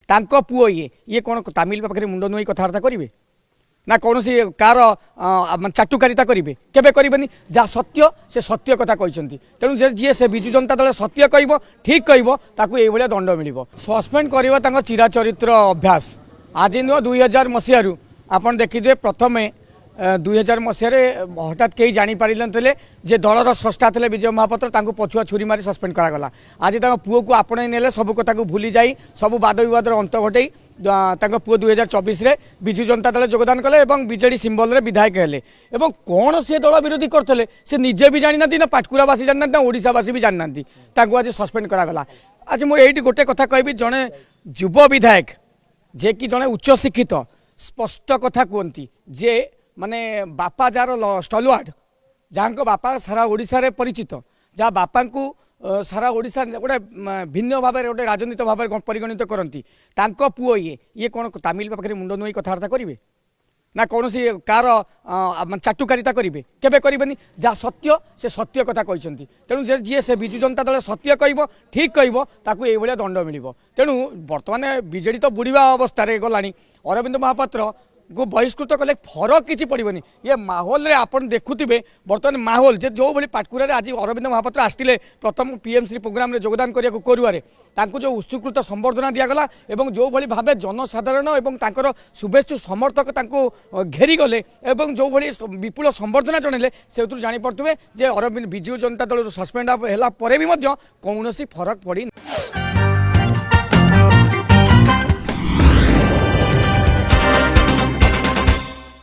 तांको पुओ ये कौन तमिल पाखे मुंड नुई कथबार्ता करेंगे ना कौन सी कार चाटुकारिता करेंगे केबे करेंगे जहाँ सत्य से सत्य कथा कहते तेणु जी से विजु जनता दल सत्य कह ठीक कह ये दंड मिल सस्पेंड करवा चिराचरित्र अभ्यास आज नुह 2000 मसीह आपड़ देखिए प्रथम 2000 मसीह हठात कहीं जापारे जे दलर स्रष्टा थे विजय महापात्र पछुआ छुरी मारी सस्पेंड करागला आज पुओ को आपणे ने सब कथा भूली जाई सब वाद विवाद अंत घटे पुओ 2024 विजु जनता दल योगदान कले विजेडी सिंबल रे विधायक हेले कौन सी दल विरोधी करते से निजे भी जानी ना पाटकुरावासी जाना ना ओडावासी भी जानी आज सस्पेंड करागला। आज मुझे ये गोटे कथा कहबी जड़े युव विधायक जे कि जड़े उच्च शिक्षित स्पष्ट कथा कहती जे माने बापा जार स्टलवार्ड जहाँ बापा सारा ओडिशा रे परिचित जहाँ बापा को सारा ओडिशा गोटे भिन्न भाव गोटे राजनीतिक भाव परिगणित करती पुओ ये कौन तमिल पाखे मुंड नुई कथबार्ता करेंगे ना कौन सी कार चाटुकारिता करेंगे केबे करेंगे जहाँ सत्य से सत्य कथा कहते तेणु जी से विजु जनता दल सत्य कह ठीक कह ये दंड मिल तेणु बर्तमान विजेडी तो बुड़ीवा अवस्था गला अरविंद महापात्र को बहिष्कृत कले फरक किसी पड़ोनी ये माहौल रे आपन देखुथिबे बर्तमान माहौल जे जो भली पाटकुरा रे आज अरविंद महापात्र आसथिले प्रथम पीएमसी प्रोग्राम रे योगदान करिया को करुवारे तांको जो उत्सुकृत संबर्धना दियागला एवं जो भली भाबे जनसाधारण एवं तांकर शुभेच्छु समर्थक तांको घेरी गले एवं जो भली विपुल संबर्धना जणेले सेतु जानि पड़थुबे जे अरविंद विजु जनता दल सस्पेंड होला परे भी मध्य कौनसी फरक पड़ी।